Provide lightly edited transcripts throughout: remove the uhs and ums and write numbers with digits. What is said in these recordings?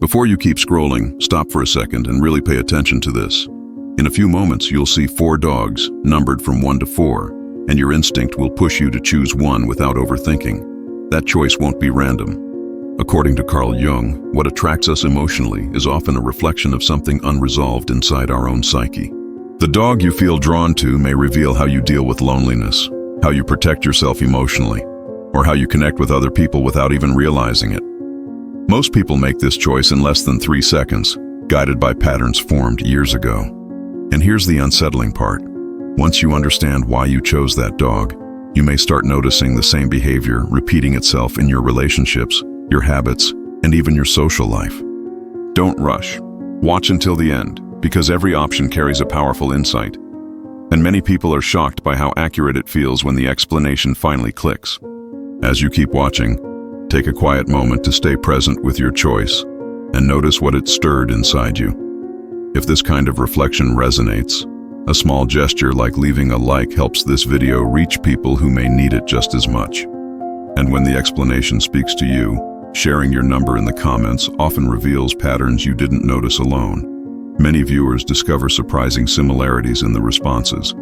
Before you keep scrolling, stop for a second and really pay attention to this. In a few moments, you'll see 4 dogs, numbered from 1 to 4, and your instinct will push you to choose one without overthinking. That choice won't be random. According to Carl Jung, what attracts us emotionally is often a reflection of something unresolved inside our own psyche. The dog you feel drawn to may reveal how you deal with loneliness, how you protect yourself emotionally, or how you connect with other people without even realizing it. Most people make this choice in less than 3 seconds, guided by patterns formed years ago. And here's the unsettling part. Once you understand why you chose that dog, you may start noticing the same behavior repeating itself in your relationships, your habits, and even your social life. Don't rush. Watch until the end, because every option carries a powerful insight. And many people are shocked by how accurate it feels when the explanation finally clicks. As you keep watching, take a quiet moment to stay present with your choice and notice what it stirred inside you. If this kind of reflection resonates, a small gesture like leaving a like helps this video reach people who may need it just as much. And when the explanation speaks to you, sharing your number in the comments often reveals patterns you didn't notice alone. Many viewers discover surprising similarities in the responses.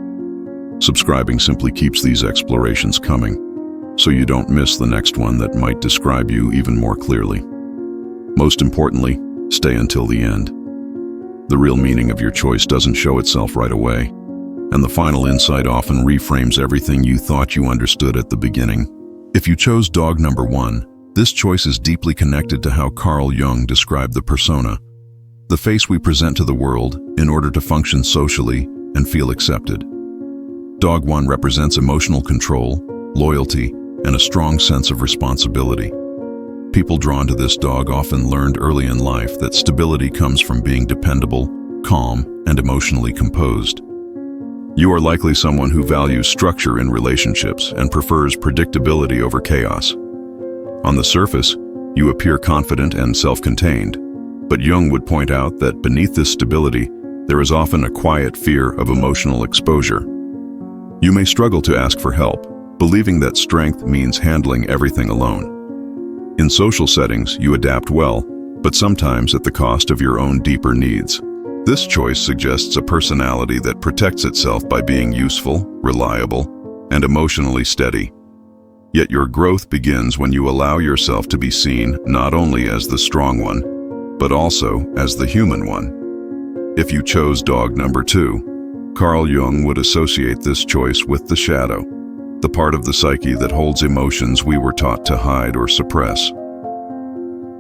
Subscribing simply keeps these explorations coming, so you don't miss the next one that might describe you even more clearly. Most importantly, stay until the end. The real meaning of your choice doesn't show itself right away, and the final insight often reframes everything you thought you understood at the beginning. If you chose dog number 1, this choice is deeply connected to how Carl Jung described the persona, the face we present to the world in order to function socially and feel accepted. Dog 1 represents emotional control, loyalty, and a strong sense of responsibility. People drawn to this dog often learned early in life that stability comes from being dependable, calm, and emotionally composed. You are likely someone who values structure in relationships and prefers predictability over chaos. On the surface, you appear confident and self-contained, but Jung would point out that beneath this stability, there is often a quiet fear of emotional exposure. You may struggle to ask for help, believing that strength means handling everything alone. In social settings, you adapt well, but sometimes at the cost of your own deeper needs. This choice suggests a personality that protects itself by being useful, reliable, and emotionally steady. Yet your growth begins when you allow yourself to be seen not only as the strong one, but also as the human one. If you chose dog number 2, Carl Jung would associate this choice with the shadow, the part of the psyche that holds emotions we were taught to hide or suppress.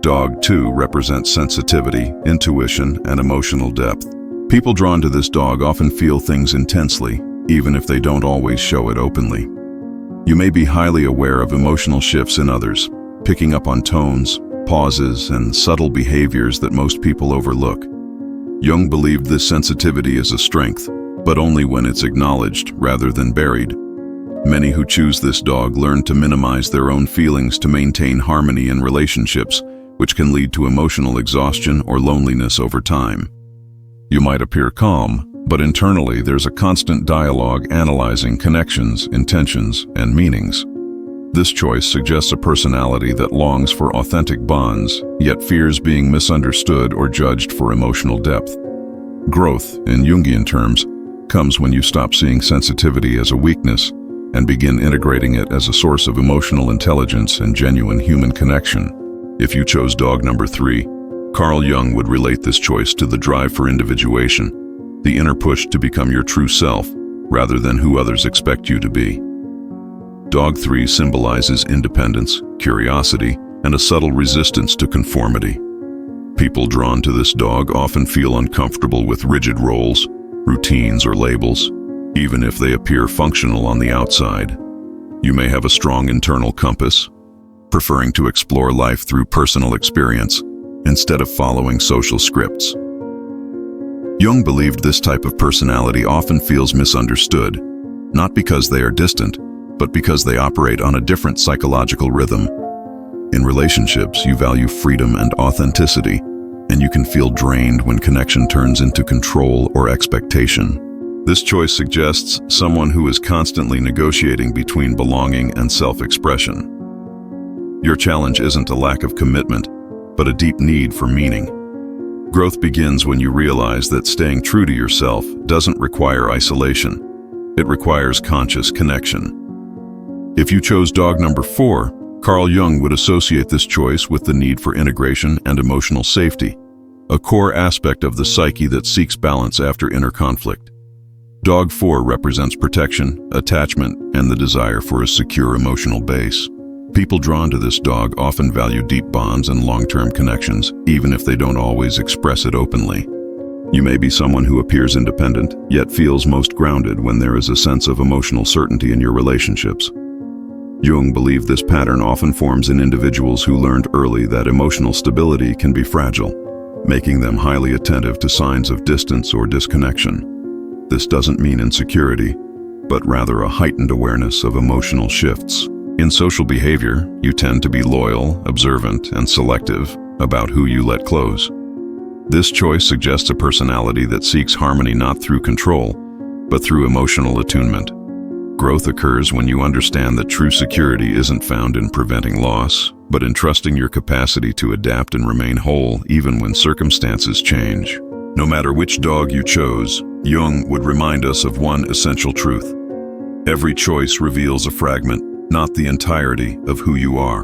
Dog 2 represents sensitivity, intuition, and emotional depth. People drawn to this dog often feel things intensely, even if they don't always show it openly. You may be highly aware of emotional shifts in others, picking up on tones, pauses, and subtle behaviors that most people overlook. Jung believed this sensitivity is a strength, but only when it's acknowledged rather than buried. Many who choose this dog learn to minimize their own feelings to maintain harmony in relationships, which can lead to emotional exhaustion or loneliness over time. You might appear calm, but internally there's a constant dialogue analyzing connections, intentions, and meanings. This choice suggests a personality that longs for authentic bonds, yet fears being misunderstood or judged for emotional depth. Growth, in Jungian terms, comes when you stop seeing sensitivity as a weakness and begin integrating it as a source of emotional intelligence and genuine human connection. If you chose dog number 3, Carl Jung would relate this choice to the drive for individuation, the inner push to become your true self, rather than who others expect you to be. Dog 3 symbolizes independence, curiosity, and a subtle resistance to conformity. People drawn to this dog often feel uncomfortable with rigid roles, routines, or labels, even if they appear functional on the outside. You may have a strong internal compass, preferring to explore life through personal experience instead of following social scripts. Jung believed this type of personality often feels misunderstood, not because they are distant, but because they operate on a different psychological rhythm. In relationships, you value freedom and authenticity, and you can feel drained when connection turns into control or expectation. This choice suggests someone who is constantly negotiating between belonging and self-expression. Your challenge isn't a lack of commitment, but a deep need for meaning. Growth begins when you realize that staying true to yourself doesn't require isolation. It requires conscious connection. If you chose dog number 4, Carl Jung would associate this choice with the need for integration and emotional safety, a core aspect of the psyche that seeks balance after inner conflict. Dog 4 represents protection, attachment, and the desire for a secure emotional base. People drawn to this dog often value deep bonds and long-term connections, even if they don't always express it openly. You may be someone who appears independent, yet feels most grounded when there is a sense of emotional certainty in your relationships. Jung believed this pattern often forms in individuals who learned early that emotional stability can be fragile, making them highly attentive to signs of distance or disconnection. This doesn't mean insecurity, but rather a heightened awareness of emotional shifts. In social behavior, you tend to be loyal, observant, and selective about who you let close. This choice suggests a personality that seeks harmony not through control, but through emotional attunement. Growth occurs when you understand that true security isn't found in preventing loss, but in trusting your capacity to adapt and remain whole even when circumstances change. No matter which dog you chose, Jung would remind us of one essential truth. Every choice reveals a fragment, not the entirety of who you are.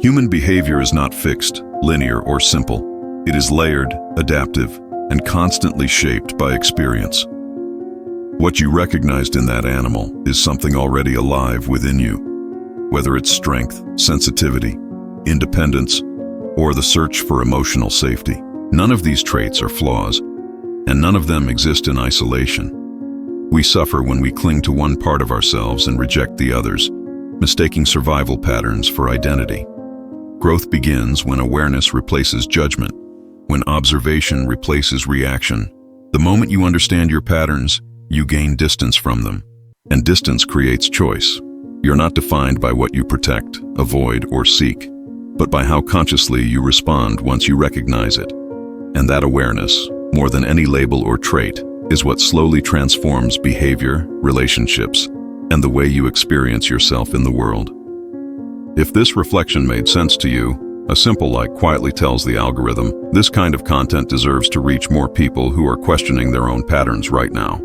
Human behavior is not fixed, linear, or simple. It is layered, adaptive, and constantly shaped by experience. What you recognized in that animal is something already alive within you, whether it's strength, sensitivity, independence, or the search for emotional safety. None of these traits are flaws, and none of them exist in isolation. We suffer when we cling to one part of ourselves and reject the others, mistaking survival patterns for identity. Growth begins when awareness replaces judgment, when observation replaces reaction. The moment you understand your patterns, you gain distance from them, and distance creates choice. You're not defined by what you protect, avoid, or seek, but by how consciously you respond once you recognize it. And that awareness, more than any label or trait, is what slowly transforms behavior, relationships, and the way you experience yourself in the world. If this reflection made sense to you, a simple like quietly tells the algorithm, this kind of content deserves to reach more people who are questioning their own patterns right now.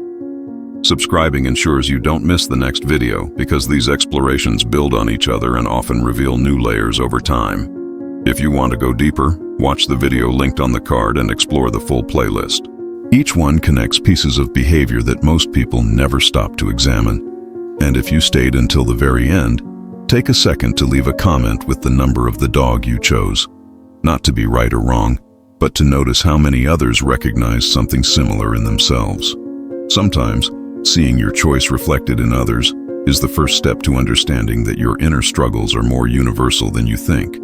Subscribing ensures you don't miss the next video because these explorations build on each other and often reveal new layers over time. If you want to go deeper, watch the video linked on the card and explore the full playlist. Each one connects pieces of behavior that most people never stop to examine. And if you stayed until the very end, take a second to leave a comment with the number of the dog you chose. Not to be right or wrong, but to notice how many others recognize something similar in themselves. Sometimes, seeing your choice reflected in others is the first step to understanding that your inner struggles are more universal than you think.